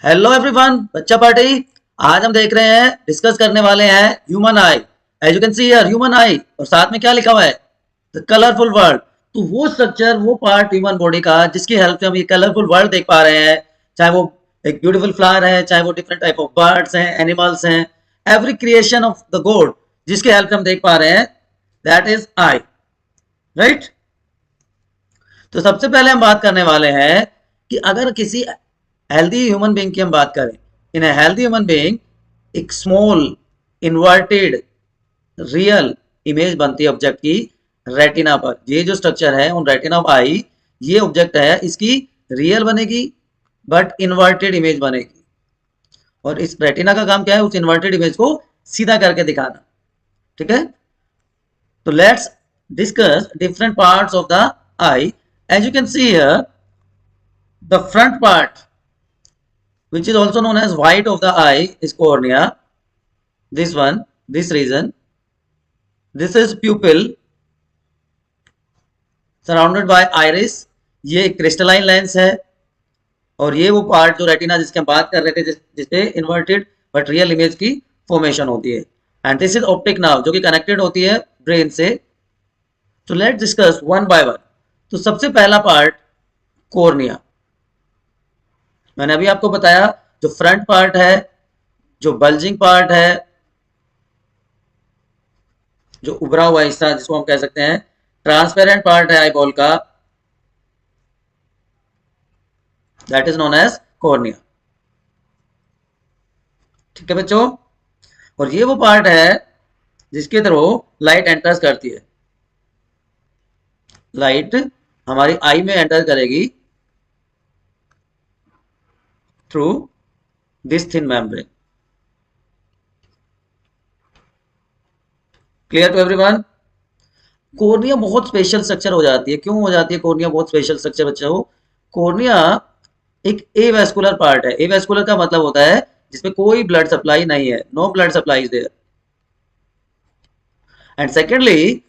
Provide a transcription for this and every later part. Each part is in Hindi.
हेलो एवरीवन, बच्चा पार्टी। आज हम देख रहे हैं, डिस्कस करने वाले हैं human eye. As you can see here human eye, और साथ में क्या लिखा हुआ है? The colourful world. तो वो स्ट्रक्चर, वो पार्ट ह्यूमन बॉडी का जिसकी हेल्प से हम ये कलरफुल वर्ल्ड देख पा रहे हैं, चाहे वो एक ब्यूटीफुल फ्लावर है, चाहे वो डिफरेंट टाइप ऑफ बर्ड्स हैं, एनिमल्स हैं, every creation of the God जिसकी हेल्प से हम देख पा रहे हैं, दैट इज आई। राइट। तो सबसे पहले हम बात करने वाले हैं कि अगर किसी हेल्दी ह्यूमन बीइंग की हम बात करें, इन ए हेल्दी ह्यूमन बीइंग एक स्मॉल इन्वर्टेड रियल इमेज बनती है ऑब्जेक्ट की रेटिना पर। ये जो स्ट्रक्चर है उन रेटिना ऑफ आई, ये ऑब्जेक्ट है, इसकी रियल बनेगी बट इन्वर्टेड इमेज बनेगी। और इस रेटिना का काम क्या है? उस इन्वर्टेड इमेज को सीधा करके दिखाना। ठीक है। तो let's discuss different parts of the eye. As you can see here, the front part, which is also known as white of the eye, is cornea. This one, this region. This is pupil surrounded by iris. ये क्रिस्टलाइन लेंस है। और ये वो पार्ट जो रेटिना जिसकी हम बात कर रहे थे, जिसपे इन्वर्टेड बट रियल इमेज की फॉर्मेशन होती है। And this is optic nerve जो कि कनेक्टेड होती है ब्रेन से। तो let's discuss one by one. तो सबसे पहला पार्ट, कॉर्निया। मैंने अभी आपको बताया, जो फ्रंट पार्ट है, जो बल्जिंग पार्ट है, जो उभरा हुआ हिस्सा जिसको हम कह सकते हैं ट्रांसपेरेंट पार्ट है आईबॉल का, that is known as cornea. ठीक है बच्चों। और ये वो पार्ट है जिसके थ्रू लाइट एंटर्स करती है। लाइट हमारी आई में एंटर करेगी through this thin membrane. Clear to everyone? Cornea बहुत स्पेशल स्ट्रक्चर हो जाती है। क्यों हो जाती है कॉर्निया बहुत स्पेशल स्ट्रक्चर बच्चों? कॉर्निया एक एवेस्कुलर पार्ट है। एवेस्कुलर का मतलब होता है जिसमें कोई ब्लड सप्लाई नहीं है, no blood supply is there. And secondly,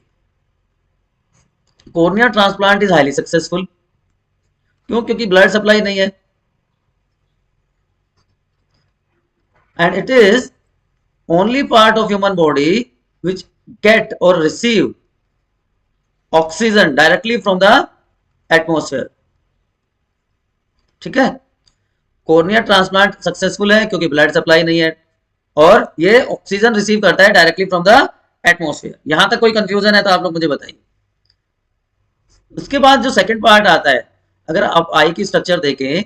cornea transplant is highly successful. क्यों? क्योंकि ब्लड सप्लाई नहीं है। And it is only part of human body which get or receive oxygen directly from the atmosphere। ठीक है। कॉर्निया ट्रांसप्लांट सक्सेसफुल है क्योंकि ब्लड सप्लाई नहीं है, और ये ऑक्सीजन रिसीव करता है डायरेक्टली फ्रॉम द एटमोस्फेयर। यहां तक कोई कंफ्यूजन है तो आप लोग मुझे बताइए। उसके बाद जो सेकंड पार्ट आता है, अगर आप आई की स्ट्रक्चर देखें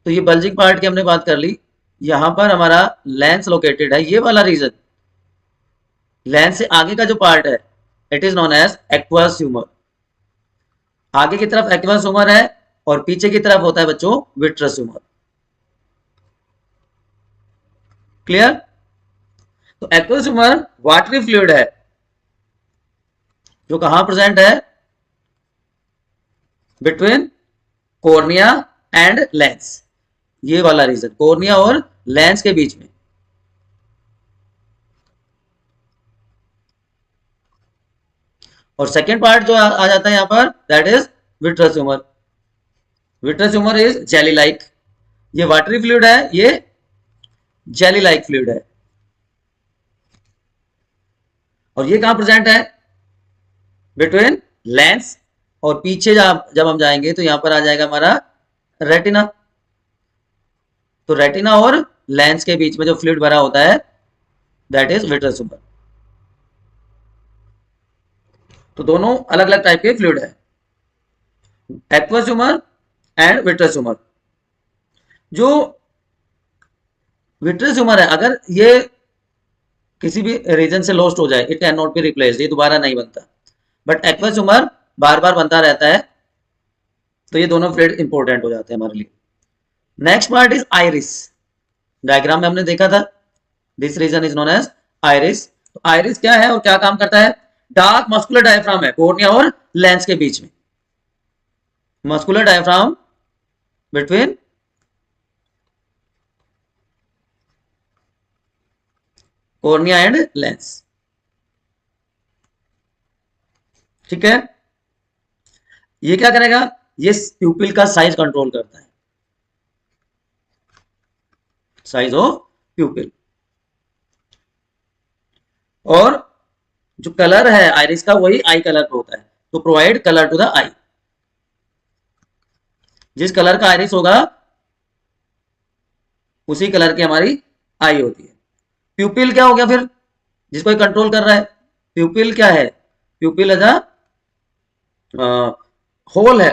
तो ये बल्जिंग पार्ट की हमने बात कर ली। यहां पर हमारा लेंस लोकेटेड है, ये वाला रीजन। लेंस से आगे का जो पार्ट है, it is known as aqueous humour. आगे की तरफ एक्वस ह्यूमर है और पीछे की तरफ होता है बच्चों विट्रस ह्यूमर। क्लियर? तो एक्वस ह्यूमर वाटरी फ्लूइड है जो कहां प्रेजेंट है? Between cornea and lens. ये वाला रीजन कॉर्निया और लेंस के बीच में। और सेकेंड पार्ट जो आ जाता है यहां पर, that is vitreous humour. Vitreous humour is jelly like. ये वाटरी फ्लूइड है, ये जेली लाइक फ्लूइड है। और ये कहां प्रेजेंट है? बिटवीन लेंस, और पीछे जब हम जाएंगे तो यहां पर आ जाएगा हमारा रेटिना। तो रेटिना और लेंस के बीच में जो फ्लूइड भरा होता है, दैट इज विट्रस ह्यूमर। तो दोनों अलग अलग टाइप के फ्लूइड है, aqueous humour and vitreous humour. जो विट्रस ह्यूमर है, अगर ये किसी भी रीजन से लॉस्ट हो जाए, it can not be replaced, ये दोबारा नहीं बनता। बट एक्वस ह्यूमर बार बार बनता रहता है। तो ये दोनों फ्लूइड इंपॉर्टेंट हो जाते हैं हमारे लिए। Next part is iris. Diagram में हमने देखा था, this region is known as iris. तो आइरिस क्या है और क्या काम करता है? डार्क मस्कुलर डायफ्राम है कॉर्निया और लेंस के बीच में। Muscular diaphragm between cornea and lens. ठीक है। ये क्या करेगा? ये प्यूपिल का साइज कंट्रोल करता है। Size of प्यूपिल। और जो कलर है आइरिस का वही आई कलर पे होता है, तो प्रोवाइड कलर टू द आई। जिस कलर का आइरिस होगा उसी कलर की हमारी आई होती है। प्यूपिल क्या हो गया फिर, जिसको कंट्रोल कर रहा है। प्यूपिल क्या है, प्यूपिल एज अ होल है,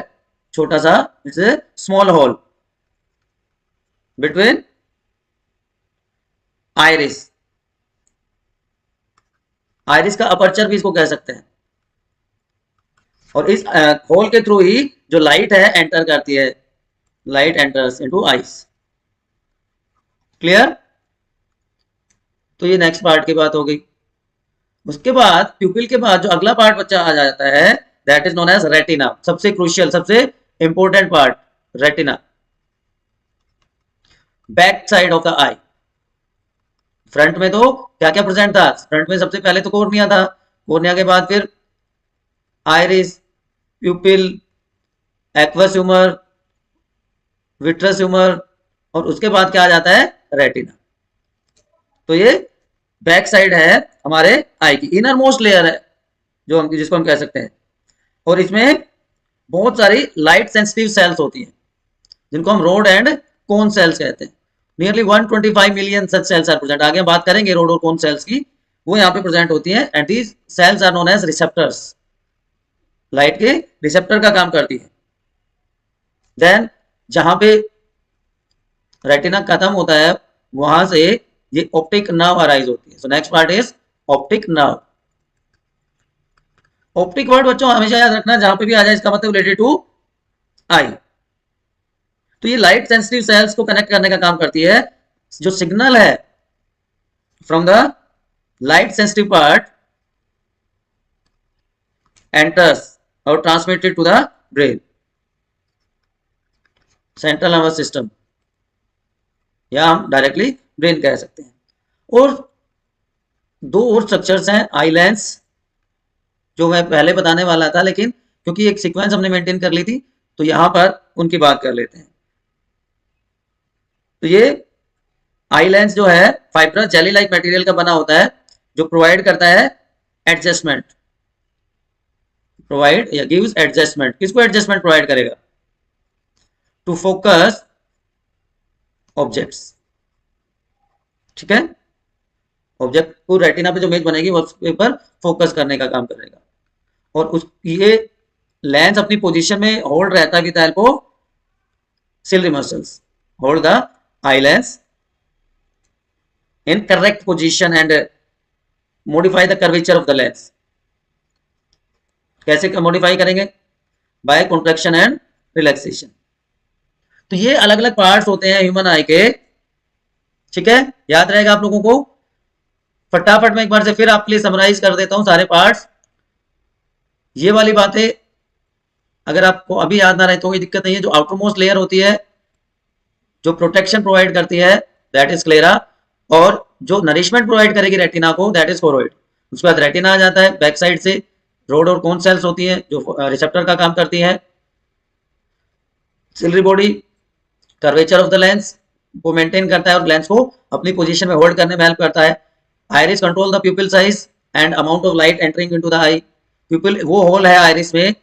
छोटा सा, it's a small hole between iris. Iris का अपर्चर भी इसको कह सकते हैं। और इस होल के थ्रू ही जो लाइट है एंटर करती है, light enters into ice. Clear. तो ये नेक्स्ट पार्ट की बात हो गई। उसके बाद प्यूपिल के बाद जो अगला पार्ट बच्चा आ जाता है that is known as retina. सबसे क्रूशियल, सबसे important part retina, back side of the eye. Front में तो क्या क्या प्रेजेंट था, फ्रंट में सबसे पहले तो कॉर्निया था, कॉर्निया के बाद फिर iris, प्यूपिल, aqueous humour, vitreous humour, और उसके बाद क्या आ जाता है, रेटिना। तो ये बैक साइड है हमारे आई की, इनर मोस्ट लेयर है जो हम, जिसको हम कह सकते हैं। और इसमें बहुत सारी लाइट सेंसिटिव सेल्स होती हैं जिनको हम रोड एंड कोन सेल्स कहते हैं। Nearly 125 million such cells are present. आगे हम बात करेंगे रोड और कोन सेल्स की, वो यहाँ पे प्रेजेंट होती हैं। And these cells are known as receptors, light के रिसेप्टर का काम करती है। देन जहां पे रेटिना खत्म होता है वहां से ये ऑप्टिक नर्व अराइज होती है। So next part is optic nerve. Optic word बच्चों हमेशा याद रखना, जहां पे भी आ जाए इसका मतलब रिलेटेड टू आई। तो ये लाइट सेंसिटिव सेल्स को कनेक्ट करने का काम करती है। जो सिग्नल है from the light sensitive part enters और transmitted to the brain, central nervous system, या हम डायरेक्टली ब्रेन कह सकते हैं। और दो और स्ट्रक्चर्स हैं, आई लेंस, जो मैं पहले बताने वाला था, लेकिन क्योंकि एक सीक्वेंस हमने मेंटेन कर ली थी तो यहां पर उनकी बात कर लेते हैं। तो ये आई लेंस जो है फाइब्रस जेली लाइक मटेरियल का बना होता है, जो प्रोवाइड करता है एडजस्टमेंट, प्रोवाइड या गिव्स एडजस्टमेंट। किसको एडजस्टमेंट प्रोवाइड करेगा, टू फोकस ऑब्जेक्ट्स। ठीक है, ऑब्जेक्ट को रेटिना पे जो इमेज बनेगी वो उसके ऊपर फोकस करने का काम करेगा। और उस ये लेंस अपनी पोजीशन में होल्ड रहता है with help of ciliary muscles, hold the eye lens in correct position and modify the curvature of the lens. कैसे मॉडिफाई करेंगे, बाय कॉन्ट्रैक्शन एंड रिलैक्सेशन। तो ये अलग अलग पार्ट्स होते हैं ह्यूमन आई के। ठीक है, याद रहेगा आप लोगों को। फटाफट मैं एक बार से फिर आपके लिए समराइज कर देता हूं सारे पार्ट्स। ये वाली बातें अगर आपको अभी याद ना रहे तो कोई दिक्कत नहीं है। जो आउटर मोस्ट लेयर होती है जो प्रोटेक्शन प्रोवाइड करती है दैट इज क्लेरा, और जो नरिशमेंट प्रोवाइड करेगी रेटिना को दैट इज कोरोइड। उसके बाद रेटिना आ जाता है, बैक साइड से रोड और कोन सेल्स होती है जो रिसेप्टर का काम करती है। Ciliary body curvature of the lens को मेंटेन करता है और लेंस को अपनी पोजीशन में होल्ड करने में हेल्प करता है। Iris control the प्यूपिल size and amount of light entering into the आई। प्यूपिल वो होल है आइरिस में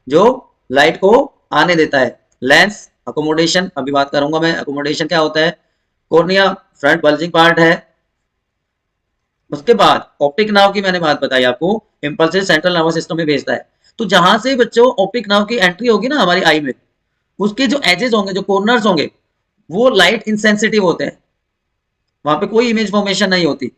जो लाइट को आने देता है। लेंस अकोमोडेशन, अभी बात करूंगा मैं अकोमोडेशन क्या होता है। कॉर्निया फ्रंट बल्जिंग पार्ट है। उसके बाद ऑप्टिक नर्व की मैंने बात बताई आपको, इंपल्सेस सेंट्रल नर्वस सिस्टम में भेजता है। तो जहां से बच्चों ऑप्टिक नर्व की एंट्री होगी ना हमारी आई में, उसके जो एजेस होंगे, जो कॉर्नर्स होंगे, वो लाइट इंसेंसिटिव होते हैं, वहां पे कोई इमेज फॉर्मेशन नहीं होती।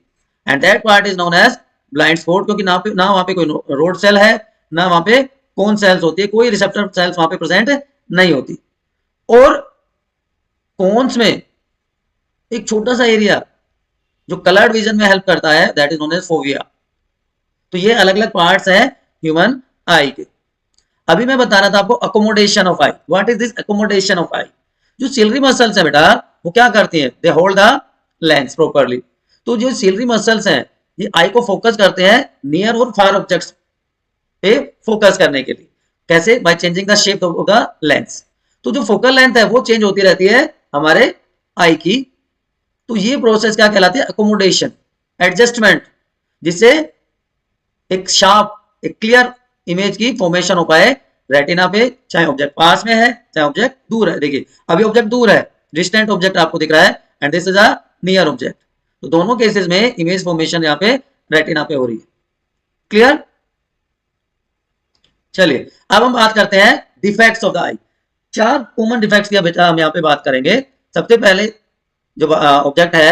And that part is known as blind spot, क्योंकि ना वहां पे कोई रोड सेल है, ना वहां पे कोन सेल्स होती है, कोई रिसेप्टर सेल्स वहां पे प्रेजेंट नहीं होती। और कोन्स में एक छोटा सा एरिया जो कलर्ड विजन में हेल्प करता है that is known as fovea. तो ये अलग अलग पार्ट्स हैं ह्यूमन आई के। अभी मैं बता रहा था आपको accommodation of eye. What is this accommodation of eye. जो सिलरी मसल्स है बेटा वो क्या करती हैं, they hold the lens properly. तो जो सिलरी मसल्स हैं ये आई को फोकस करते हैं नियर और फार ऑब्जेक्ट्स पे फोकस करने के लिए। कैसे, by changing the shape of the lens. तो जो फोकल लेंथ है वो चेंज होती रहती है हमारे आई की तो ये प्रोसेस क्या कहलाती है? अकोमोडेशन, एडजस्टमेंट, जिससे एक शार्प, एक क्लियर इमेज की फॉर्मेशन हो पाए रेटिना पे, चाहे ऑब्जेक्ट पास में है चाहे ऑब्जेक्ट दूर है। देखिए अभी ऑब्जेक्ट दूर है, डिस्टेंट ऑब्जेक्ट आपको दिख रहा है, and this is a near object. तो दोनों केसेस में इमेज फॉर्मेशन यहाँ पे रेटिना पे हो रही है। क्लियर? चलिए अब हम बात करते हैं defects of the I. 4 common defects की बेटा हम यहाँ पे बात करेंगे। सबसे पहले जो ऑब्जेक्ट है,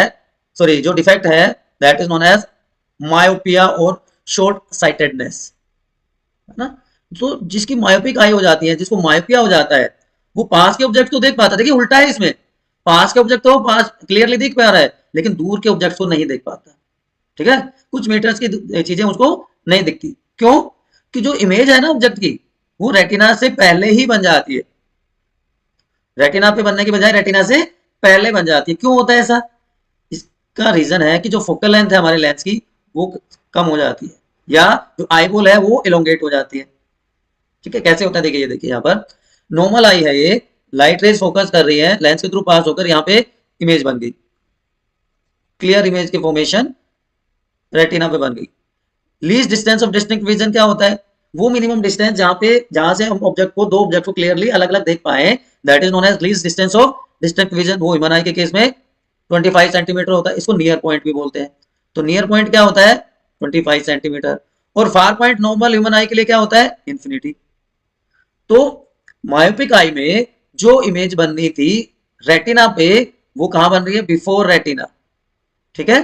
सॉरी जो डिफेक्ट है, that is known as myopia और शॉर्ट साइटेडनेस, है ना। तो जिसकी मायोपिक आई हो जाती है, जिसको मायोपिया हो जाता है, वो पास के ऑब्जेक्ट को देख पाता है। देखिए उल्टा है इसमें, पास के ऑब्जेक्ट तो पास क्लियरली दिख पा रहा है, लेकिन दूर के ऑब्जेक्ट को नहीं देख पाता। ठीक है, कुछ मीटर्स की चीजें उसको नहीं दिखती। क्यों? कि जो इमेज है ना ऑब्जेक्ट की, वो रेटिना से पहले ही बन जाती है। रेटिना पे बनने की बजाय रेटिना से पहले बन जाती है। क्यों होता है ऐसा? इसका रीजन है कि जो फोकल लेंथ है हमारे लेंस की, वो कम हो जाती है, या जो आईबॉल है वो इलोंगेट हो जाती है। ठीक है, कैसे होता है? देखिए, ये देखिए यहाँ पर नॉर्मल आई है, ये लाइट रेज फोकस कर रही है, लेंस के थ्रू पास होकर यहाँ पे इमेज बन गई, क्लियर इमेज की फॉर्मेशन रेटिना पे बन गई। Least distance of distinct vision क्या होता है? वो मिनिमम डिस्टेंस जहां से हम ऑब्जेक्ट को, दो ऑब्जेक्ट को क्लियरली अलग अलग देख पाए, that is known as least distance of distinct vision. वो ह्यूमन आई के केस में 25 सेंटीमीटर होता है। इसको नियर पॉइंट भी बोलते हैं। तो नियर पॉइंट क्या होता है? 25 सेंटीमीटर। और far point normal human eye के लिए क्या होता है? इन्फिनिटी। तो मायोपिक आई में जो इमेज बननी थी रेटिना पे, वो कहां बन रही है? Before retina. ठीक है,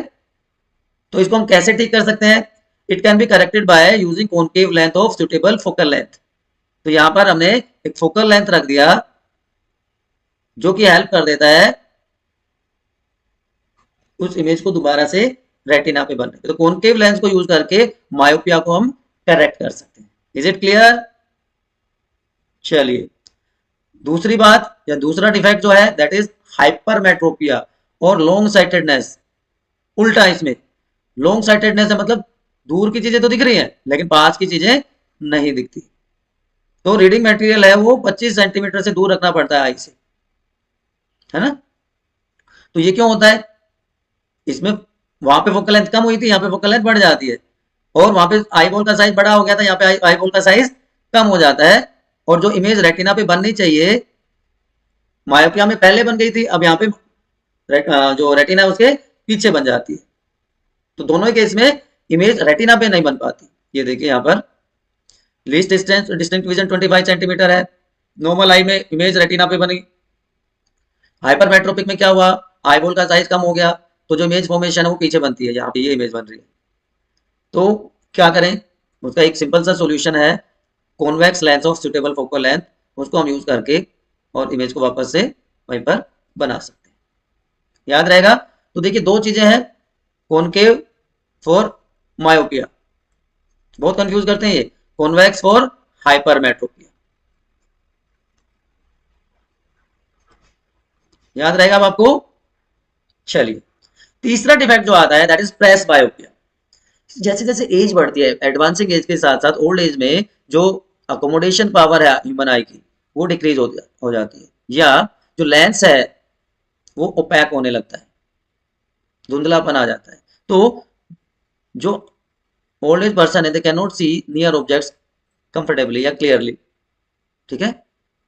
तो इसको हम कैसे ठीक कर सकते हैं? It can be corrected by using concave length of suitable focal length. तो यहां पर हमने एक फोकल लेंथ रख दिया जो कि हेल्प कर देता है उस इमेज को दोबारा से रेटिना पे बनने। तो कॉनकेव लेंस को यूज करके मायोपिया को हम करेक्ट कर सकते हैं। Is it clear? चलिए दूसरी बात या दूसरा डिफेक्ट जो है, दैट इज हाइपरमेट्रोपिया और लॉन्ग साइटेडनेस। उल्टा इसमें लॉन्ग साइटेडनेस है, मतलब दूर की चीजें तो दिख रही हैं लेकिन पास की चीजें नहीं दिखती। तो रीडिंग मटेरियल है वो 25 सेंटीमीटर से दूर रखना पड़ता है आई से, है ना। तो ये क्यों होता है? इसमें वहां पे फोकल लेंथ कम हुई थी, यहाँ पे फोकल लेंथ बढ़ जाती है, और वहां पे आई बॉल का साइज बड़ा हो गया था, यहाँ पे आई बॉल का साइज कम हो जाता है। और जो इमेज रेटिना पे बननी चाहिए मायोपिया में पहले बन गई थी, अब यहाँ पे जो रेटिना है उसके पीछे बन जाती है। तो दोनों ही केस में इमेज रेटिना पे नहीं बन पाती। ये देखिए यहाँ पर least distance distinct vision 25 centimetre है, नॉर्मल आई में इमेज रेटिना पे बनी। हाइपरमेट्रोपिक में क्या हुआ? आईबॉल का साइज कम हो गया, तो जो इमेज फॉर्मेशन है वो पीछे बनती है, यहाँ पे ये इमेज बन रही है। तो क्या करें? उसका एक सिंपल सा सॉल्यूशन है, convex lens of suitable focal length, उसको हम यूज करके और इमेज को वापस से वहीं पर बना सकते हैं। याद रहेगा? तो देखिए दो चीजें हैं, कॉनकेव फॉर मायोपिया, बहुत कंफ्यूज करते हैं ये, कॉन्वेक्स फॉर हाइपरमेट्रोपिया। याद रहेगा अब आपको? चलिए तीसरा डिफेक्ट जो आता है दैट इज प्रेस बायोपिया। जैसे जैसे एज बढ़ती है, एडवांसिंग एज के साथ साथ ओल्ड एज में जो अकोमोडेशन पावर है ह्यूमन आई की वो डिक्रीज हो जाती है, या जो लेंस है वो ओपैक होने लगता है, धुंधलापन आ जाता है। तो जो ओल्ड एज पर्सन है they can not see near objects comfortably या क्लियरली। ठीक है,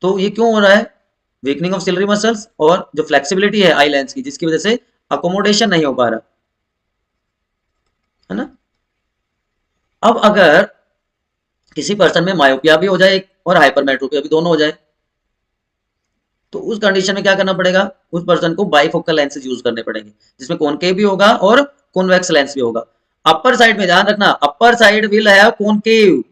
तो ये क्यों हो रहा है? वीकनिंग ऑफ सिलरी मसल्स और जो फ्लेक्सिबिलिटी है आई लेंस की, जिसकी वजह से अकोमोडेशन नहीं हो पा रहा, है ना। अब अगर किसी पर्सन में मायोपिया भी हो जाए और हाइपरमेट्रोपिया भी दोनों हो जाए, तो उस कंडीशन में क्या करना पड़ेगा? उस पर्सन को बाइफोकल लेंसेज यूज करने पड़ेंगे, जिसमें कॉनकेव भी होगा और कॉन्वेक्स लेंस भी होगा। अपर साइड में ध्यान रखना, upper side will have concave,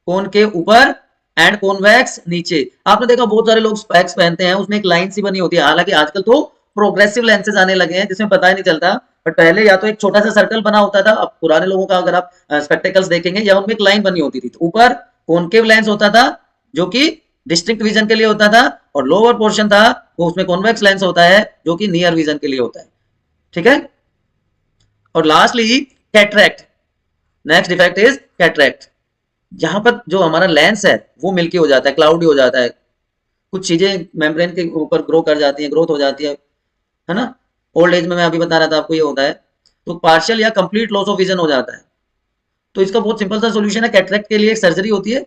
concave ऊपर एंड कॉन्वेक्स नीचे। आपने देखा बहुत सारे लोग स्पेक्स पहनते हैं, उसमें एक लाइन सी बनी होती है। हालांकि आजकल तो प्रोग्रेसिव लेंसेज आने लगे हैं जिसमें पता ही नहीं चलता, बट पहले या तो एक छोटा सा सर्कल बना होता था। अब पुराने लोगों का अगर आप स्पेक्टिकल्स देखेंगे, या उनमें एक लाइन बनी होती थी, तो ऊपर कॉनकेव लेंस होता था जो कि डिस्टिंक्ट विजन के लिए होता था, और लोअर पोर्शन था वो उसमें कॉन्वेक्स लेंस होता है जो कि नियर विजन के लिए होता है। ठीक है, और lastly cataract. Next defect is cataract. जहां पर जो हमारा लेंस है वो मिल्की हो जाता है, क्लाउडी हो जाता है, कुछ चीजें मेम्ब्रेन के ऊपर ग्रो कर जाती हैं, ग्रोथ हो जाती है ना। ओल्ड एज में मैं अभी बता रहा था आपको ये होता है, तो पार्शियल या कंप्लीट लॉस ऑफ विजन हो जाता है। तो इसका बहुत सिंपल सा सोल्यूशन है, कैटरेक्ट के लिए एक सर्जरी होती है,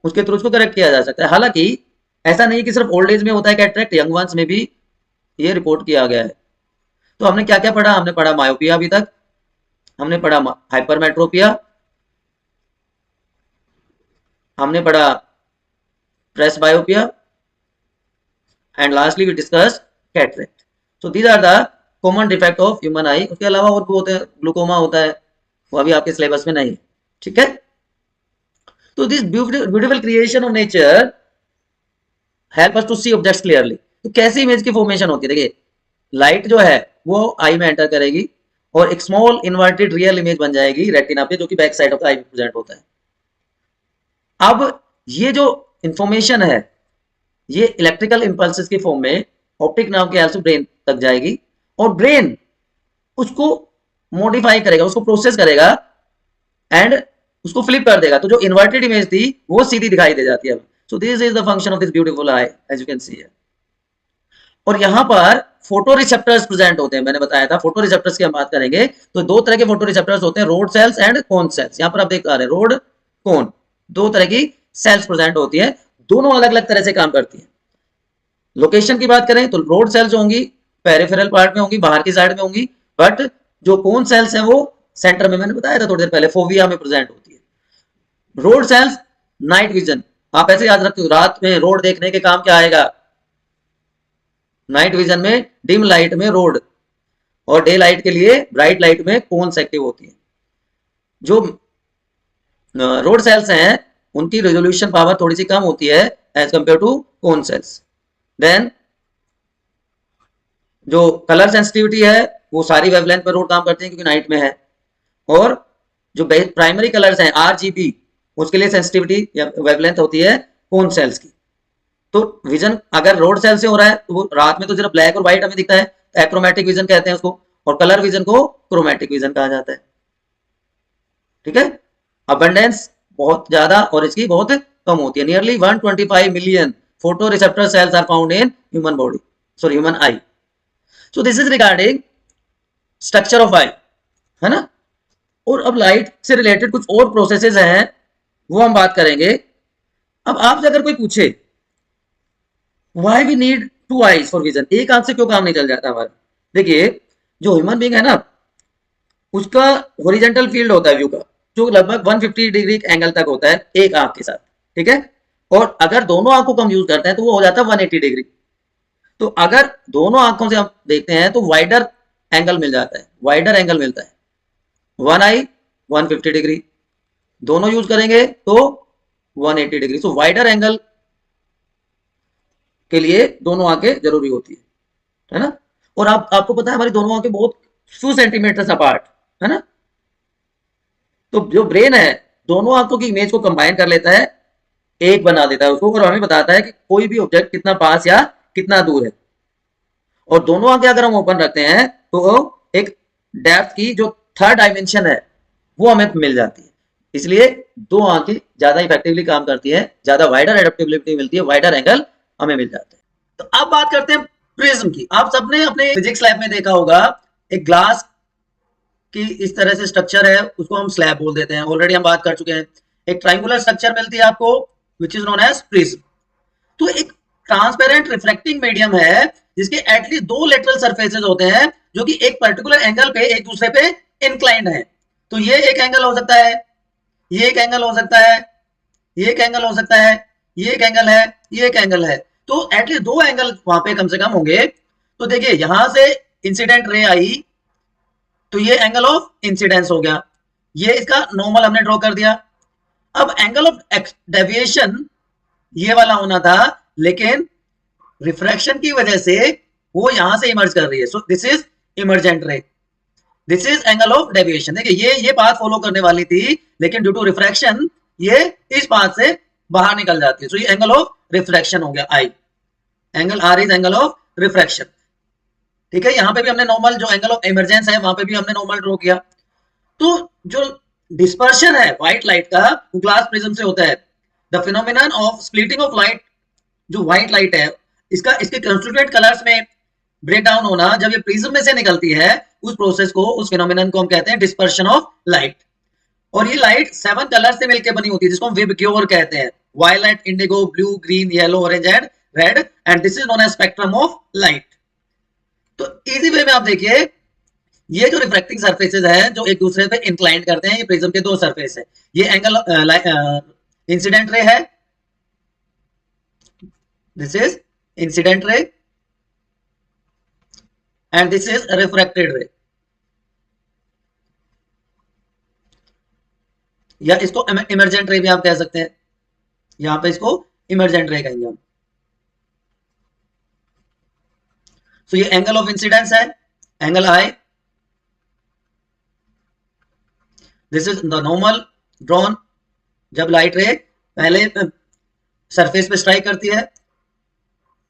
उसके थ्रू उसको करेक्ट किया जा सकता है। हालांकि ऐसा नहीं कि सिर्फ ओल्ड एज में होता है कैटरेक्ट, यंग वंस में भी ये रिपोर्ट किया गया है। तो हमने क्या क्या पढ़ा? हमने पढ़ा मायोपिया, अभी तक हमने पढ़ा हाइपरमेट्रोपिया, हमने पढ़ा presbyopia, and lastly we discuss cataract. So these are the common defect of human eye. उसके अलावा और भी होते हैं, ग्लूकोमा होता है, वो अभी आपके सिलेबस में नहीं है, ठीक है। तो this beautiful creation of nature help us to see objects clearly. तो कैसी इमेज की फॉर्मेशन होती है? देखिए, लाइट जो है वो आई में एंटर करेगी और एक स्मॉल इन्वर्टेड रियल इमेज बन जाएगी रेटिना पे, जो कि बैक साइड ऑफ द आई में प्रेजेंट होता है। अब ये जो इंफॉर्मेशन है ये इलेक्ट्रिकल इंपल्सेस की फॉर्म में ऑप्टिक नर्व के हेल्प से ब्रेन तक जाएगी, और ब्रेन उसको मॉडिफाई करेगा, उसको प्रोसेस करेगा एंड उसको फ्लिप कर देगा। तो जो इन्वर्टेड इमेज थी वो सीधी दिखाई दे जाती है। So this is the function of this beautiful eye, as you can see here. और यहाँ पर फोटो रिसेप्टर्स प्रेजेंट होते हैं, मैंने बताया था फोटो रिसेप्टर्स की हम बात करेंगे तो दो तरह के फोटो रिसेप्टर्स होते हैं, rod cells and cone cells. यहाँ पर आप देख पा रहे हैं रोड, कोन, दो तरह की सेल्स प्रेजेंट होती है, दोनों अलग अलग तरह से काम करती है। लोकेशन की बात करें तो रोड सेल्स होंगी पेरिफेरल पार्ट में होंगी, बाहर की साइड में होंगी, बट जो कोन सेल्स हैं वो सेंटर में, मैंने बताया था थोड़ी देर पहले, फोविया में प्रेजेंट होती है। रोड सेल्स नाइट विजन, आप ऐसे याद रखते हो, रात में रोड देखने के काम क्या आएगा? नाइट विजन में डिम लाइट में रोड, और डे लाइट के लिए ब्राइट लाइट में कोन्स एक्टिव होती है। जो रोड सेल्स हैं उनकी रेजोल्यूशन पावर थोड़ी सी कम होती है as compare to cone cells. Then जो कलर सेंसिटिविटी है वो सारी वेवलेंथ पर रोड काम करते हैं क्योंकि नाइट में है, और जो प्राइमरी कलर्स हैं आरजीबी, उसके लिए सेंसिटिविटी या वेवलेंथ होती है कोन सेल्स की। तो विजन अगर रोड सेल से हो रहा है तो वो रात में तो सिर्फ ब्लैक और व्हाइट हमें दिखता है, एक्रोमेटिक विजन कहते हैं उसको, और कलर विजन को क्रोमेटिक विजन कहा जाता है, ठीक है। अबंडेंस बहुत ज्यादा और इसकी बहुत कम होती है। Nearly 125 million photo receptor cells are found in human body, sorry human eye. So this is regarding structure of eye, है ना। और अब लाइट से रिलेटेड कुछ और प्रोसेसेस हैं वो हम बात करेंगे। अब आपसे अगर कोई पूछे why we need two eyes for vision, एक आंख से क्यों काम नहीं चल जाता हमारा? देखिए, जो ह्यूमन बीइंग है ना उसका हॉरिजॉन्टल फील्ड होता है व्यू का, जो लगभग 150 डिग्री एंगल तक होता है एक आंख के साथ, ठीक है। और अगर दोनों आंखों को हम यूज करते हैं तो वो हो जाता है 180 डिग्री। तो अगर दोनों आंखों से हम देखते हैं तो वाइडर एंगल मिल जाता है, वाइडर एंगल मिलता है, वन आई 150 डिग्री, दोनों यूज करेंगे तो 180 डिग्री। सो वाइडर एंगल के लिए दोनों आंखें जरूरी होती है ना। और आपको पता है हमारी दोनों आंखें बहुत फ्यू सेंटीमीटर अपार्ट, है ना। तो जो ब्रेन है दोनों आंखों की इमेज को कंबाइन कर लेता है, एक बना देता है उसको, और हमें बताता है कि कोई भी ऑब्जेक्ट कितना पास या कितना दूर है। और दोनों आंखें अगर हम ओपन रखते हैं तो एक डेप्थ की जो थर्ड डायमेंशन है वो हमें मिल जाती है। इसलिए दो आंखें ज्यादा इफेक्टिवली काम करती है, ज्यादा वाइडर एडेप्टेबिलिटी मिलती है, वाइडर एंगल हमें मिल जाता है। तो अब बात करते हैं प्रिज्म की। आप सबने अपने फिजिक्स लैब में देखा होगा एक ग्लास की इस तरह से स्ट्रक्चर है, उसको हम स्लैब बोल देते हैं, ऑलरेडी हम बात कर चुके हैं। एक ट्रायंगुलर स्ट्रक्चर मिलती है आपको which is known as prism. तो एक ट्रांसपेरेंट रिफ्लेक्टिंग मीडियम है जिसके एटलीस्ट दो लेटरल सरफेसेस होते हैं जो कि एक पर्टिकुलर एंगल पे एक दूसरे पे इंक्लाइंड है। तो ये एक एंगल हो सकता है, ये एक एंगल हो सकता है, ये एक एंगल हो सकता है, ये एक एंगल है, ये एक एंगल है। तो एटलीस्ट दो एंगल वहां पे कम से कम होंगे। तो देखिए यहां से इंसिडेंट रे आई तो ये एंगल ऑफ इंसिडेंस हो गया, ये इसका नॉर्मल हमने ड्रॉ कर दिया। अब एंगल ऑफ डेविएशन ये वाला होना था, लेकिन रिफ्रैक्शन की वजह से वो यहां से इमर्ज कर रही है। सो दिस इज इमर्जेंट रे, this is angle of deviation. देखिए ये पाथ फॉलो करने वाली थी, लेकिन ड्यू टू रिफ्रैक्शन ये इस पाथ से बाहर निकल जाती है। सो ये एंगल ऑफ रिफ्रैक्शन हो गया eye, angle r is angle of refraction, ठीक है। यहां पे भी हमने नॉर्मल, जो एंगल ऑफ इमरजेंस है वहां पे भी हमने नॉर्मल ड्रॉ किया। तो जो डिस्पर्शन है व्हाइट लाइट का वो ग्लास प्रिज्म से होता है। The phenomenon of splitting of light, जो व्हाइट लाइट है इसका, इसके कंस्टिट्यूएंट कलर्स में ब्रेक डाउन होना, जब ये प्रिज्म में से निकलती है, उस प्रोसेस को, उस फिनोमिनन को हम कहते हैं डिस्पर्शन ऑफ लाइट। और ये लाइट 7 कलर से मिलकर बनी होती है, जिसको हम विबग्योर कहते हैं, violet, indigo, blue, green, yellow, orange and red, and this is known as spectrum of light. तो इजी वे में आप देखिए, ये जो रिफ्रैक्टिंग सरफेसेस है जो एक दूसरे पे इंक्लाइंड करते हैं, ये प्रिज्म के दो सरफेस है। ये एंगल इंसिडेंट रे है, this is incident ray, and this is refracted रे, या इसको इमर्जेंट रे भी आप कह सकते हैं। यहां पे इसको इमर्जेंट रे कहेंगे हम। सो ये एंगल ऑफ इंसिडेंस है, angle I, this is the normal drawn जब लाइट रे पहले सरफेस पे स्ट्राइक करती है।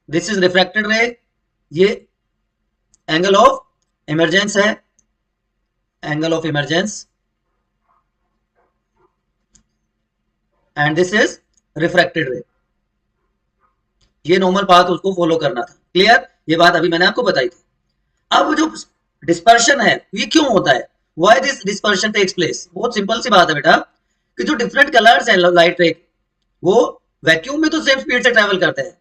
दिस इज रिफ्रैक्टेड रे, ये एंगल ऑफ इमरजेंस है, angle of emergence, and this is refracted रे। ये नॉर्मल पाथ उसको फॉलो करना था। क्लियर? ये बात अभी मैंने आपको बताई थी। अब जो डिस्पर्शन है ये क्यों होता है, why this dispersion takes place? बहुत सिंपल सी बात है बेटा, कि जो डिफरेंट कलर्स हैं लाइट रे, वो वैक्यूम में तो सेम स्पीड से ट्रेवल करते हैं,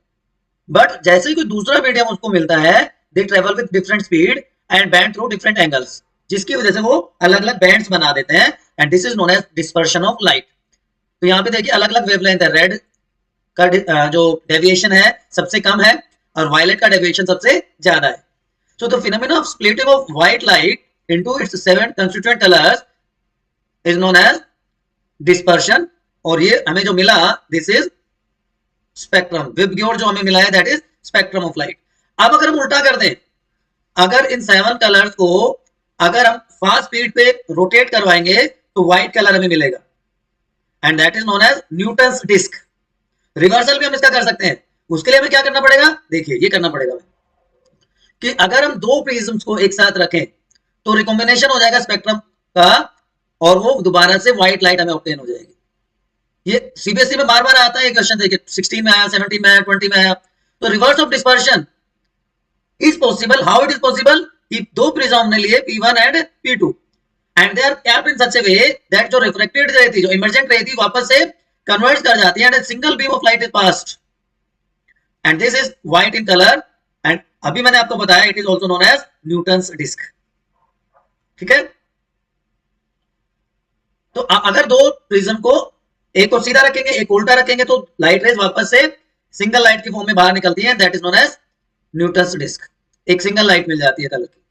बट जैसे ही कोई दूसरा मीडियम उसको मिलता है, they travel with different speed and band through different angles, जिसकी वजह से वो अलग अलग बैंड्स बना देते हैं, and this is known as dispersion of light. तो यहाँ पे देखिए अलग अलग वेवलेंथ है, रेड का जो डेविएशन है सबसे कम है, और वायलेट का डेविएशन सबसे ज्यादा है। So the phenomena of splitting of white light into its 7 constituent colours is known as dispersion, और ये हमें जो मिला दिस इज स्पेक्ट्रम। विबग्योर जो हमें मिला है that is spectrum of light. अब अगर हम उल्टा कर दें, अगर इन 7 कलर्स को अगर हम फास्ट स्पीड पे रोटेट करवाएंगे तो व्हाइट कलर हमें मिलेगा, and that is known as Newton's disc. Reversal भी हम इसका कर सकते हैं। उसके लिए हमें क्या करना पड़ेगा, देखिए ये करना पड़ेगा कि अगर हम दो प्रिज्म्स को एक साथ रखें तो रिकॉम्बिनेशन हो जाएगा स्पेक्ट्रम का, और वो दोबारा से व्हाइट लाइट हमें ऑब्टेन हो जाएगी। ये सीबीएसई में बार बार आता है क्वेश्चन, देखिए 16 में आया, 17 में आया, 20 में आया। तो reverse of dispersion is possible. How it is possible? कि दो प्रिज्म हमने लिए P1 and P2, and they are capped in such a way that जो रिफ्लेक्टेड रे थी, जो इमर्जेंट रे थी, वापस से कन्वर्ट कर जाती है, and single beam of light is passed, and this is white in colour, and अभी मैंने आपको बताया it is also known as Newton's disc. ठीक है? तो अगर दो प्रिज्म को, एक को सीधा रखेंगे एक उल्टा रखेंगे, तो लाइट रेज वापस से सिंगल लाइट की फॉर्म में बाहर निकलती है, that is known as Newton's disc. एक सिंगल लाइट मिल जाती है कलर की।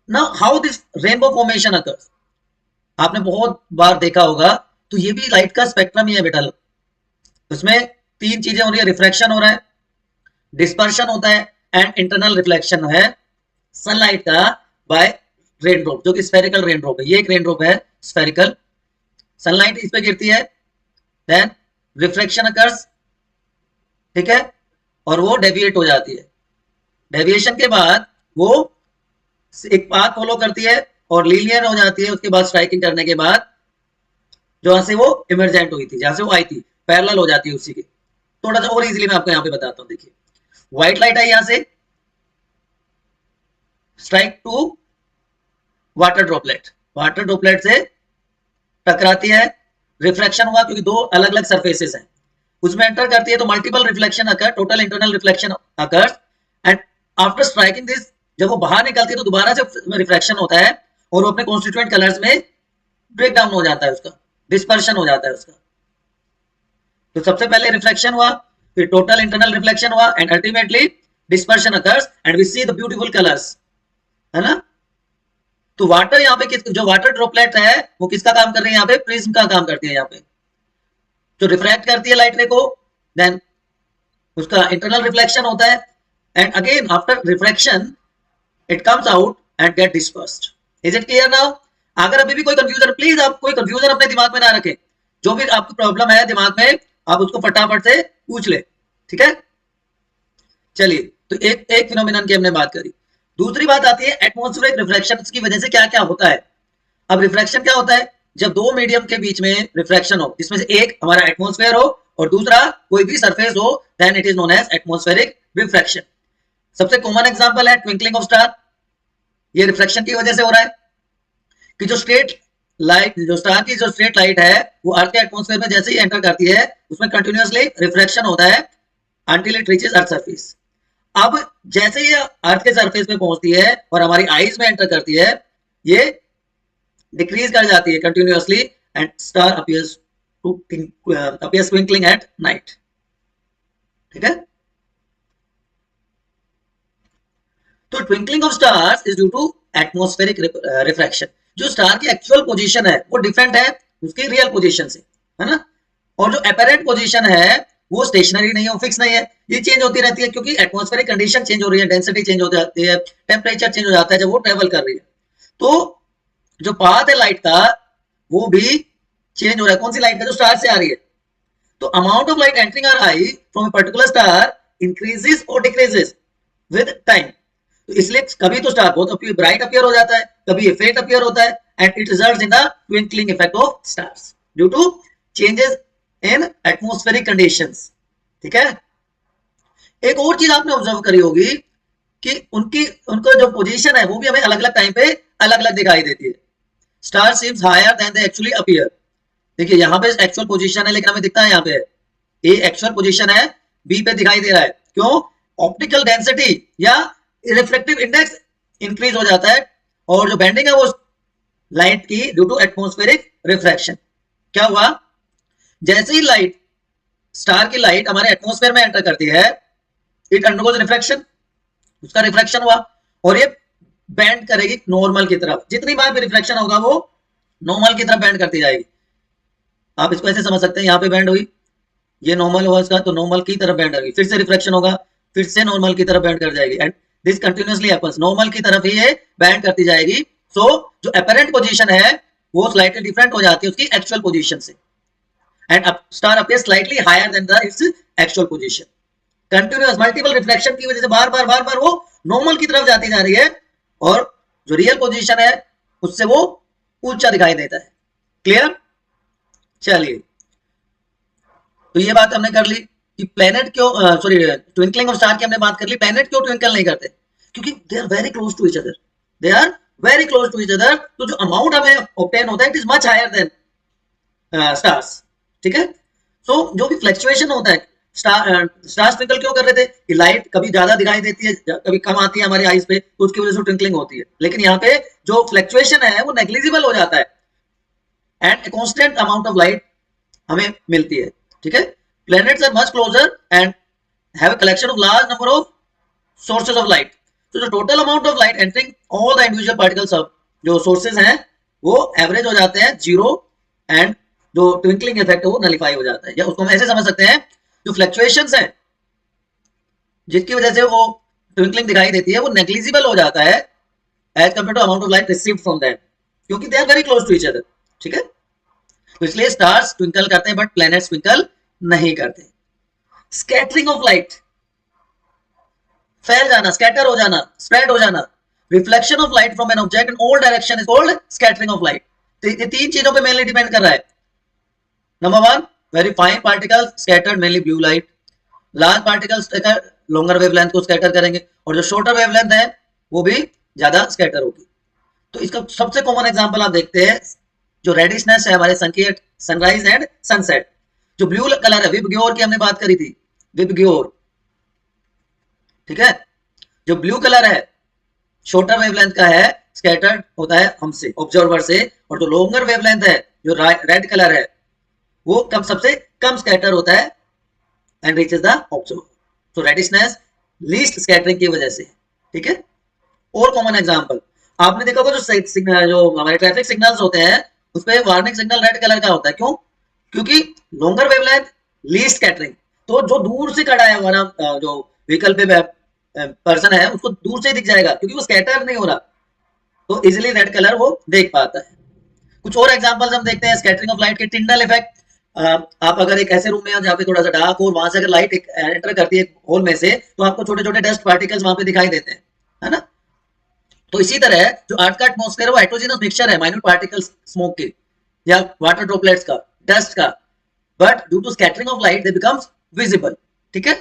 Now how this rainbow formation occurs, आपने बहुत बार देखा होगा। तो ये भी लाइट का स्पेक्ट्रम ही है बेटा। उसमें 3 चीजें हो रही है, रिफ्रैक्शन हो रहा है, डिस्पर्शन होता है, एंड इंटरनल रिफ्लेक्शन है सनलाइट का बाय रेन ड्रॉप, जो कि स्फेरिकल रेन ड्रॉप है। ये एक रेन ड्रॉप है स्फेरिकल, सनलाइट इस पे गिरती है, देन रिफ्लेक्शन अकर्स, ठीक है, और वो डेविएट हो जाती है। डेविएशन के बाद वो एक पाथ फॉलो करती है और लीनियर हो जाती है। उसके बाद स्ट्राइकिंग करने के बाद जहां से वो इमरजेंट हुई थी, जहां से वो आई थी, पैरेलल हो जाती है उसी के। थोड़ा सा और इजीली मैं आपको यहाँ पे बताता हूँ। देखिए व्हाइट लाइट आई, यहां से strike to water droplet, water droplet से टकराती है, रिफ्लेक्शन हुआ क्योंकि दो अलग अलग सरफेसेस हैं, उसमें एंटर करती है, तो multiple reflection occur, total internal reflection occurs, and after striking this, जब वो बाहर निकलती है तो दोबारा से रिफ्लेक्शन होता है, और वो अपने कॉन्स्टिट्यूएंट कलर्स में ब्रेक डाउन हो जाता है, उसका डिस्पर्शन हो जाता है उसका। तो सबसे पहले रिफ्लेक्शन हुआ, फिर टोटल इंटरनल रिफ्लेक्शन हुआ, and ultimately dispersion occurs, and we see the beautiful colours, है ना। तो वाटर यहाँ पे जो वाटर ड्रॉपलेट है वो किसका काम कर रही है, यहाँ पे प्रिज्म का काम करती है। यहाँ पे जो रिफ्रैक्ट करती है लाइट रे को, देन उसका इंटरनल रिफ्लेक्शन होता है, and again after refraction it comes out and get dispersed. Is it clear now? अगर अभी भी कोई कंफ्यूजन, प्लीज आप कोई कंफ्यूजन अपने दिमाग में ना रखें। जो भी आपको प्रॉब्लम है दिमाग में, आप उसको फटाफट से पूछ ले, ठीक है। चलिए, तो एक फिनोमिनन की हमने बात करी। दूसरी बात आती है एटमॉस्फेरिक रिफ्लेक्शन की वजह से क्या क्या होता है। अब रिफ्लेक्शन क्या होता है? जब दो मीडियम के बीच में रिफ्लेक्शन हो, जिसमें से एक हमारा एटमॉस्फेयर हो और दूसरा कोई भी सरफेस हो, then it is known as atmospheric reflection. सबसे कॉमन एग्जांपल है ट्विंकलिंग ऑफ स्टार। ये रिफ्लेक्शन की वजह से हो रहा है कि जो स्ट्रेट लाइट, जो स्टार की जो स्ट्रेट लाइट है वो अर्थ के एटमॉस्फेयर में जैसे ही एंटर करती है उसमें कंटिन्यूअसली रिफ्लेक्शन होता है until it reaches earth surface. अब जैसे ही अर्थ के सरफेस पे पहुंचती है और हमारी आईज में एंटर करती है, ये डिक्रीज कर जाती है continuously and star appears twinkling at night. ठीक है, तो twinkling of stars is due to atmospheric refraction. जो स्टार की एक्चुअल पोजीशन है वो डिफरेंट है उसकी रियल पोजीशन से, है ना। और जो अपरेंट पोजीशन है वो स्टेशनरी नहीं है, वो फिक्स नहीं है, ये चेंज होती रहती है क्योंकि एटमॉस्फेरिक कंडीशन चेंज हो रही है, डेंसिटी चेंज हो जाती है, टेम्परेचर चेंज हो जाता है जब वो ट्रेवल कर रही है। तो जो पाथ है लाइट का वो भी चेंज हो रहा है। कौन सी लाइट का? जो स्टार से आ रही है। तो amount of light entering our eye from a particular star increases और डिक्रीजेस विद टाइम। तो इसलिए कभी तो स्टार बहुत ब्राइट अपीयर हो जाता है, कभी ये फेट अपीयर होता है and it results in the twinkling effect of stars due to changes in atmospheric conditions. ठीक है, एक और चीज आपने ऑब्जर्व करी होगी कि उनका जो पोजीशन है वो भी हमें अलग अलग टाइम पे अलग अलग दिखाई देती है। Star seems higher than they actually appear. देखिए यहाँ पे एक्चुअल पोजीशन है लेकिन हमें दिखता है यहाँ पे ए एक्चुअल पोजीशन है, बी पे दिखाई दे रहा है। क्यों? ऑप्टिकल डेंसिटी या रिफ्लेक्टिव इंडेक्स इंक्रीज हो जाता है और जो बेंडिंग है वो लाइट की ड्यू टू एटमॉस्फेरिक रिफ्रैक्शन। क्या हुआ? जैसे ही लाइट, स्टार की लाइट हमारे एटमॉस्फेयर में एंटर करती है, इट अंडरगोज रिफ्रैक्शन, उसका रिफ्रैक्शन हुआ और ये बेंड करेगी नॉर्मल की तरफ। जितनी बार भी रिफ्रैक्शन होगा वो नॉर्मल की तरफ बेंड करती जाएगी। आप इसको ऐसे समझ सकते हैं, यहाँ पे बेंड हुई, ये नॉर्मल हुआ इसका, तो नॉर्मल की तरफ बेंड होगी, फिर से रिफ्रैक्शन होगा, फिर से नॉर्मल की तरफ बेंड कर जाएगी and this continuously happens. Normal की तरफ ही ये बेंड करती जाएगी। सो जो अपरेंट पोजीशन है वो स्लाइटली डिफरेंट हो जाती है उसकी एक्चुअल पोजीशन से and star appears slightly higher than the its actual position. Continuous multiple reflection की वजह से बार बार वो नॉर्मल की तरफ जाती जा रही है और जो रियल पोजीशन है उससे वो ऊंचा दिखाई देता है। क्लियर? चलिए, तो ये बात हमने कर ली कि प्लेनेट क्यों, सॉरी, ट्विंकलिंग ऑफ स्टार की हमने बात कर ली। प्लेनेट क्यों ट्विंकल नहीं करते? क्योंकि they are very close to each other, they are very close to each other. तो जो अमाउंट हमें ऑब्टेन होता है it is much higher than stars. ठीक है, सो जो भी फ्लक्चुएशन होता है, स्टार्स ट्विंकल क्यों कर रहे थे कि लाइट कभी ज्यादा दिखाई देती है, कभी कम आती है हमारी आईज पे, तो उसकी वजह से ट्विंकलिंग होती है। लेकिन यहाँ पे जो फ्लक्चुएशन है वो नेग्लिजिबल हो जाता है and constant amount of light हमें मिलती है। ठीक है, planets are much closer and have a collection of large number of sources of light. So the total amount of light entering all the individual particles of जो sources हैं वो एवरेज हो जाते हैं जीरो एंड जो ट्विंकलिंग इफेक्ट है वो नलिफाई हो जाता है। या उसको हम ऐसे समझ सकते हैं, जो फ्लक्चुएशंस हैं जिसकी वजह से वो ट्विंकलिंग दिखाई देती है वो नेग्लिजिबल हो जाता है as compare to amount of light received from that, क्योंकि they are very close to each other. ठीक है, तो इसलिए स्टार्स ट्विंकल करते हैं बट प्लैनेट्स ट्विंकल नहीं करते। स्कैटरिंग ऑफ लाइट, फैल जाना, स्कैटर हो जाना, स्प्रेड हो जाना। Reflection of light from an object in all direction is called scattering of light. तो ये तीन चीजों पे मेनली डिपेंड कर रहा है। Number one, very fine particles scattered, mainly blue light. Large particles longer wavelength को स्कैटर करेंगे और जो शॉर्टर वेवलेंथ है वो भी ज्यादा स्कैटर होगी। तो इसका सबसे कॉमन एग्जांपल आप देखते हैं, जो रेडिशनेस है हमारे सन की सनराइज एंड सनसेट। जो ब्लू कलर है, विबग्योर की हमने बात करी थी, विबग्योर। ठीक है, जो ब्लू कलर है शॉर्टर वेवलेंथ का है, स्कैटर्ड होता है हमसे, ऑब्जर्वर से, और जो लॉन्गर वेवलेंथ है जो रेड कलर है वो सबसे कम स्कैटर होता है एंड रीचेस द ऑब्जर्वर। तो रेडिशनेस लीस्ट स्कैटरिंग की वजह से। ठीक है, और कॉमन एग्जांपल आपने देखा होगा, जो हमारे ट्रैफिक सिग्नल्स होते हैं उसपे वार्निंग सिग्नल रेड कलर का होता है। क्यों? क्योंकि लॉन्गर वेवलेंथ लीस्ट स्कैटरिंग, तो जो दूर से खड़ा है हमारा जो व्हीकल पे पर्सन है उसको दूर से दिख जाएगा क्योंकि वो स्कैटर नहीं हो रहा, तो इजीली रेड कलर वो देख पाता है। कुछ और एग्जांपल्स हम देखते हैं स्कैटरिंग ऑफ लाइट के। टिंडल इफेक्ट, आप अगर एक ऐसे रूम में जहाँ पे थोड़ा सा डार्क हो, वहां से अगर लाइट एंटर करती है होल में से, तो आपको छोटे छोटे डस्ट पार्टिकल्स वहां पे दिखाई देते हैं, है ना। तो इसी तरह जो अर्थ का एटमॉस्फेयर वो हेटेरोजेनस मिक्सचर है माइन्यूट पार्टिकल्स स्मोक के या वाटर ड्रॉपलेट्स का, डस्ट का, but due to scattering of light they becomes visible. ठीक है,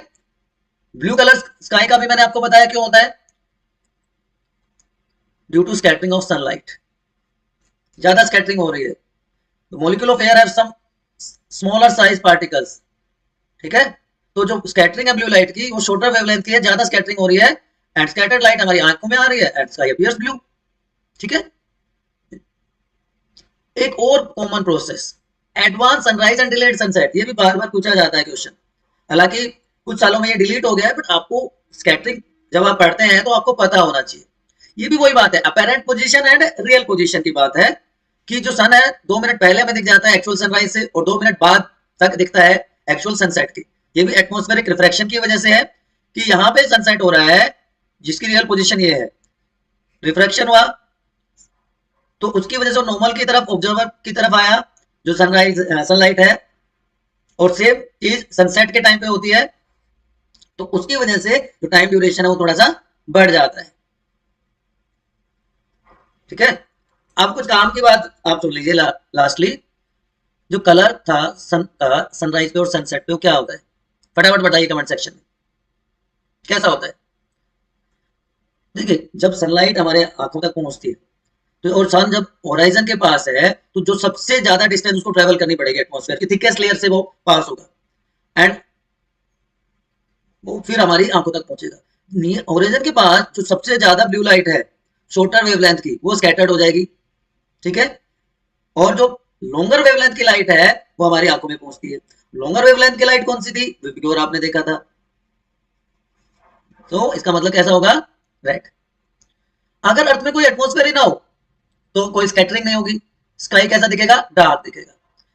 ब्लू कलर स्काई का भी मैंने आपको बताया क्यों होता है, due to scattering of sunlight, ज्यादा स्कैटरिंग हो रही है, तो molecule of air have some smaller size particles, ठीक है। तो जो स्कैटरिंग है ब्लू लाइट की वो शॉर्टर वेवलेंथ की है, ज्यादा स्कैटरिंग हो रही है, एंड स्कैटर्ड लाइट हमारी आंखों में आ रही है एंड स्काई अपीयर्स ब्लू, ठीक है। एक और common process, advance sunrise and delayed sunset, ये भी बार बार पूछा जाता है क्वेश्चन, हालांकि कुछ सालों में ये डिलीट हो गया है, बट आपको स्कैटरिंग जब आप पढ़ते हैं तो आपको पता होना चाहिए। ये भी वही बात है, apparent position and real position की बात है, कि जो सन है 2 मिनट पहले हमें दिख जाता है एक्चुअल सनराइज से, और 2 मिनट बाद तक दिखता है एक्चुअल सनसेट की। ये भी एटमॉस्फेरिक रिफ्रैक्शन की वजह से है, कि यहाँ पे सनसेट हो रहा है जिसकी रियल पोजीशन ये है, रिफ्रैक्शन हुआ तो उसकी वजह से नॉर्मल की तरफ, ऑब्जर्वर की तरफ आया जो सनराइज सनलाइट है, और सेम चीज सनसेट के टाइम पे होती है, तो उसकी वजह से जो टाइम ड्यूरेशन है वो थोड़ा सा बढ़ जाता है, ठीक है। अब कुछ काम की बात आप सुन लीजिए लास्टली, जो कलर था सनराइज पे और सनसेट पे वो क्या होता है, फटाफट बताइए कमेंट सेक्शन में कैसा होता है। देखिए जब सनलाइट हमारे आंखों तक पहुंचती है तो, और सन जब होराइजन के पास है, तो जो सबसे ज्यादा डिस्टेंस उसको ट्रेवल करनी पड़ेगी एटमॉस्फेयर की थिकेस्ट लेयर से वो पास होगा, एंड वो फिर हमारी आंखों तक पहुंचेगा। होराइजन के पास जो सबसे ज्यादा ब्लू लाइट है शॉर्टर वेवलेंथ की, वो स्कैटर्ड हो जाएगी, ठीक है। और जो लॉन्गर वेवलेंथ की लाइट है वो हमारी आंखों में पहुंचती है। लॉन्गर वेवलेंथ की लाइट कौन सी थी, विक्टोर आपने देखा था, तो इसका मतलब कैसा होगा, रेड। अगर अर्थ में कोई एटमॉस्फेयर ही ना हो तो कोई स्कैटरिंग नहीं होगी, स्काई कैसा दिखेगा, डार्क दिखेगा।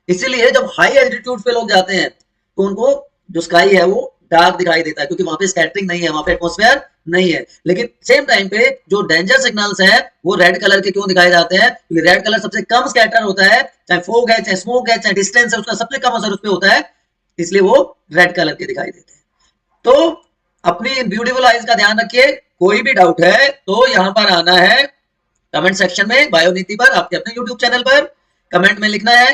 इसीलिए जब हाई एल्टीट्यूड पे लोग जाते हैं तो उनको जो स्काई है वो डार्क दिखाई देता है, क्योंकि वहां पे स्कैटरिंग नहीं है, वहां पे एटमॉस्फेयर नहीं है। लेकिन सेम टाइम पे जो डेंजर सिग्नल्स हैं वो रेड कलर के क्यों दिखाए जाते हैं, क्योंकि रेड कलर सबसे कम स्कैटर होता है, चाहे फोग है, चाहे स्मोक है, चाहे डिस्टेंस है, उसका सबसे कम असर उस पर होता है, इसलिए वो रेड कलर के दिखाई देते हैं। तो अपनी ब्यूटीफुल आइज का ध्यान रखिए, कोई भी डाउट है तो यहाँ पर आना है कमेंट सेक्शन में, बायोनीति पर, आपके अपने यूट्यूब चैनल पर कमेंट में लिखना है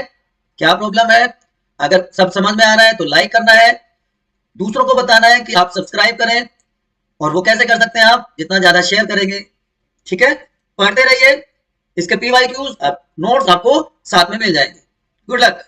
क्या प्रॉब्लम है। अगर सब समझ में आ रहा है तो लाइक करना है, दूसरों को बताना है कि आप सब्सक्राइब करें, और वो कैसे कर सकते हैं, आप जितना ज्यादा शेयर करेंगे, ठीक है। पढ़ते रहिए, इसके PYQs नोट्स आपको साथ में मिल जाएंगे। Good luck.